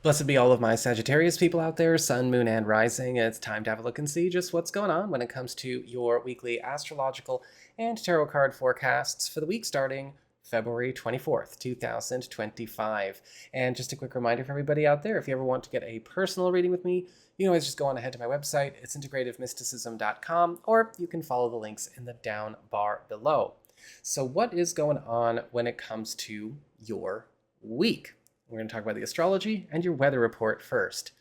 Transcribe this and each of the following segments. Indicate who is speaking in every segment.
Speaker 1: Blessed be all of my Sagittarius people out there, sun, moon, and rising. It's time to have a look and see just what's going on when it comes to your weekly astrological and tarot card forecasts for the week starting February 24th, 2025. And just a quick reminder for everybody out there, if you ever want to get a personal reading with me, you can always just go on ahead to my website. It's integrativemysticism.com, or you can follow the links in the down bar below. So what is going on when it comes to your week? We're going to talk about the astrology and your weather report first.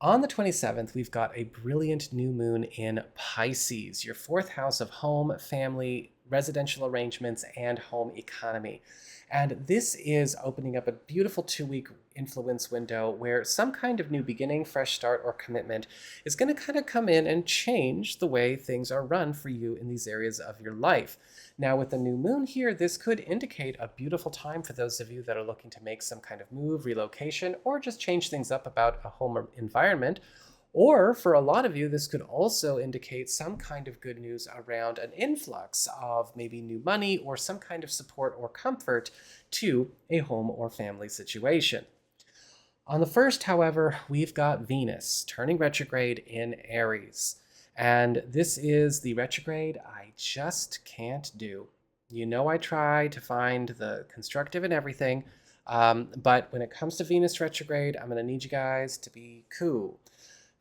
Speaker 1: On the 27th, we've got a brilliant new moon in Pisces, your fourth house of home, family, residential arrangements, and home economy. And this is opening up a beautiful 2-week influence window where some kind of new beginning, fresh start, or commitment is going to kind of come in and change the way things are run for you in these areas of your life. Now, with the new moon here, this could indicate a beautiful time for those of you that are looking to make some kind of move, relocation, or just change things up about a home environment. Or for a lot of you, this could also indicate some kind of good news around an influx of maybe new money or some kind of support or comfort to a home or family situation. On the 1st, however, we've got Venus turning retrograde in Aries. And this is the retrograde I just can't do. You know, I try to find the constructive in everything, but when it comes to Venus retrograde, I'm going to need you guys to be cool.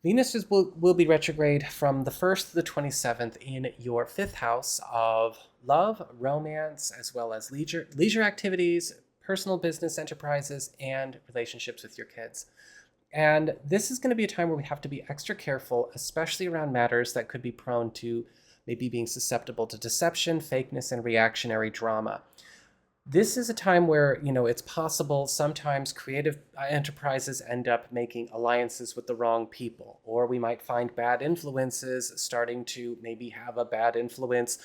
Speaker 1: Venus will be retrograde from the 1st to the 27th in your 5th house of love, romance, as well as leisure activities, personal business enterprises, and relationships with your kids. And this is going to be a time where we have to be extra careful, especially around matters that could be prone to maybe being susceptible to deception, fakeness, and reactionary drama. This is a time where, it's possible sometimes creative enterprises end up making alliances with the wrong people, or we might find bad influences starting to maybe have a bad influence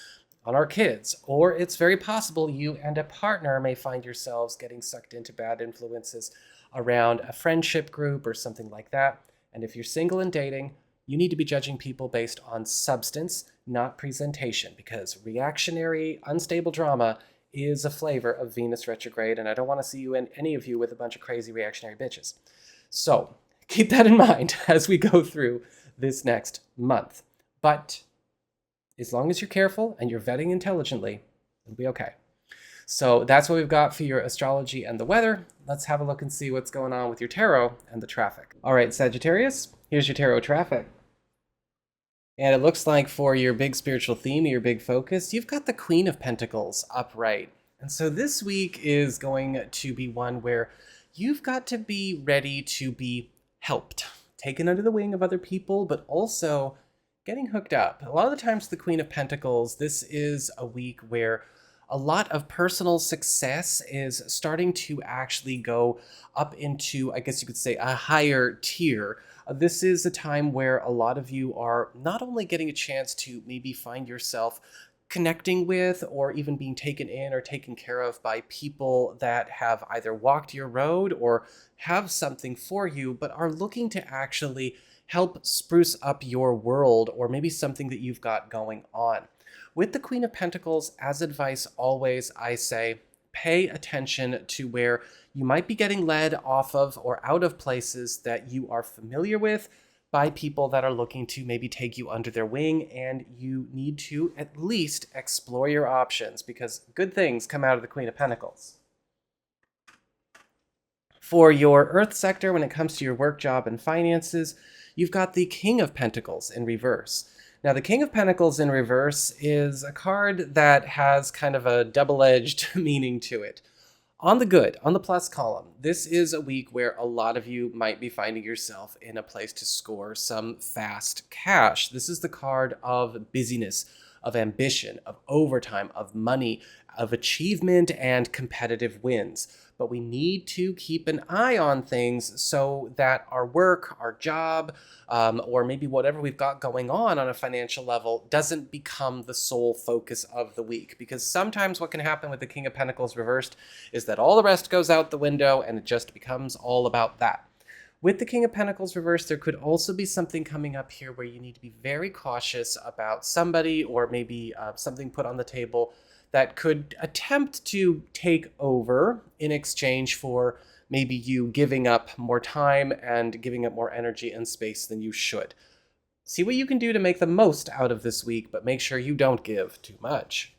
Speaker 1: on our kids, or it's very possible you and a partner may find yourselves getting sucked into bad influences around a friendship group or something like that. And if you're single and dating, you need to be judging people based on substance, not presentation, because reactionary, unstable drama is a flavor of Venus retrograde, and I don't want to see you and any of you with a bunch of crazy reactionary bitches. So keep that in mind as we go through this next month. But as long as you're careful and you're vetting intelligently, it'll be okay. So that's what we've got for your astrology and the weather. Let's have a look and see what's going on with your tarot and the traffic. All right, Sagittarius, here's your tarot traffic. And it looks like for your big spiritual theme, your big focus, you've got the Queen of Pentacles upright. And so this week is going to be one where you've got to be ready to be helped, taken under the wing of other people, but also getting hooked up. A lot of the times the Queen of Pentacles, this is a week where a lot of personal success is starting to actually go up into, I guess you could say, a higher tier. This is a time where a lot of you are not only getting a chance to maybe find yourself connecting with or even being taken in or taken care of by people that have either walked your road or have something for you, but are looking to actually help spruce up your world or maybe something that you've got going on. With the Queen of Pentacles, as advice always, I say, pay attention to where you might be getting led off of or out of places that you are familiar with by people that are looking to maybe take you under their wing, and you need to at least explore your options because good things come out of the Queen of Pentacles. For your Earth sector, when it comes to your work, job, and finances, you've got the King of Pentacles in reverse. Now, the King of Pentacles in reverse is a card that has kind of a double-edged meaning to it. On the good, on the plus column, this is a week where a lot of you might be finding yourself in a place to score some fast cash. This is the card of busyness, of ambition, of overtime, of money, of achievement, and competitive wins. But we need to keep an eye on things so that our work, our job, or maybe whatever we've got going on a financial level doesn't become the sole focus of the week. Because sometimes what can happen with the King of Pentacles reversed is that all the rest goes out the window and it just becomes all about that. With the King of Pentacles reversed, there could also be something coming up here where you need to be very cautious about somebody or maybe something put on the table that could attempt to take over in exchange for maybe you giving up more time and giving up more energy and space than you should. See what you can do to make the most out of this week, but make sure you don't give too much.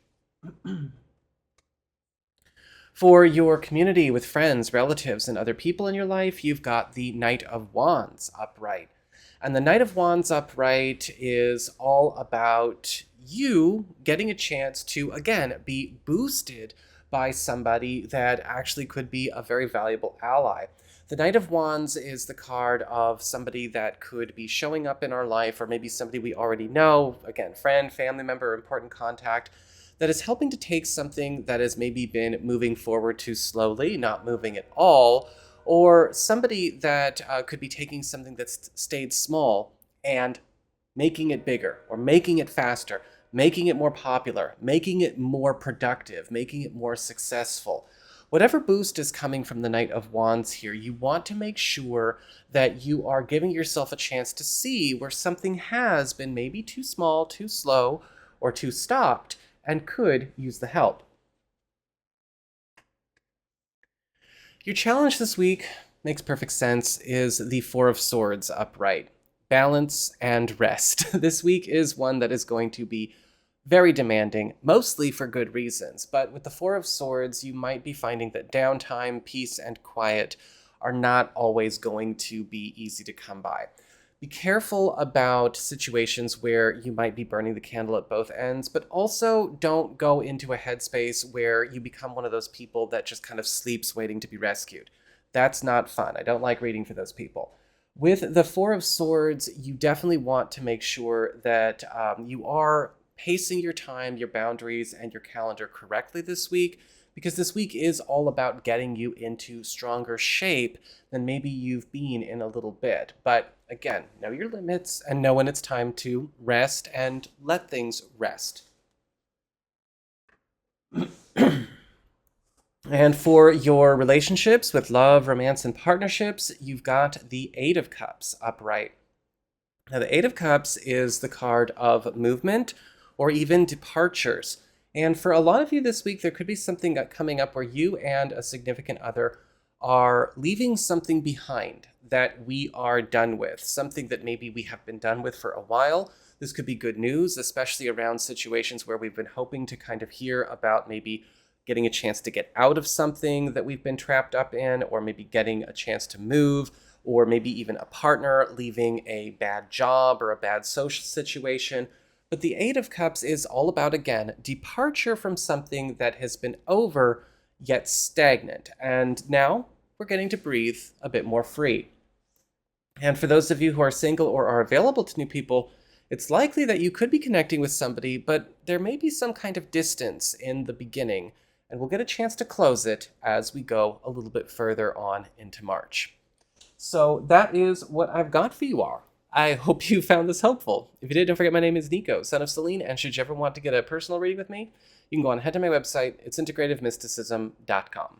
Speaker 1: For your community with friends, relatives, and other people in your life, you've got the Knight of Wands upright. And the Knight of Wands upright is all about you getting a chance to, again, be boosted by somebody that actually could be a very valuable ally. The Knight of Wands is the card of somebody that could be showing up in our life, or maybe somebody we already know, again, friend, family member, important contact, that is helping to take something that has maybe been moving forward too slowly, not moving at all, or somebody that could be taking something that's stayed small and making it bigger, or making it faster, making it more popular, making it more productive, making it more successful. Whatever boost is coming from the Knight of Wands here, you want to make sure that you are giving yourself a chance to see where something has been maybe too small, too slow, or too stopped, and could use the help. Your challenge this week, makes perfect sense, is the Four of Swords upright. Balance and rest. This week is one that is going to be very demanding, mostly for good reasons. But with the Four of Swords, you might be finding that downtime, peace, and quiet are not always going to be easy to come by. Be careful about situations where you might be burning the candle at both ends, but also don't go into a headspace where you become one of those people that just kind of sleeps waiting to be rescued. That's not fun. I don't like reading for those people. With the Four of Swords, you definitely want to make sure that you are pacing your time, your boundaries, and your calendar correctly this week, because this week is all about getting you into stronger shape than maybe you've been in a little bit. But again, know your limits and know when it's time to rest and let things rest. And for your relationships with love, romance, and partnerships, you've got the Eight of Cups upright. Now, the Eight of Cups is the card of movement or even departures. And for a lot of you this week, there could be something coming up where you and a significant other are leaving something behind that we are done with, something that maybe we have been done with for a while. This could be good news, especially around situations where we've been hoping to kind of hear about maybe getting a chance to get out of something that we've been trapped up in, or maybe getting a chance to move, or maybe even a partner leaving a bad job or a bad social situation. But the Eight of Cups is all about, again, departure from something that has been over, yet stagnant. And now we're getting to breathe a bit more free. And for those of you who are single or are available to new people, it's likely that you could be connecting with somebody, but there may be some kind of distance in the beginning, and we'll get a chance to close it as we go a little bit further on into March. So that is what I've got for you all. I hope you found this helpful. If you did, don't forget my name is Nico, son of Selene, and should you ever want to get a personal reading with me, you can go on ahead to my website. It's integrativemysticism.com.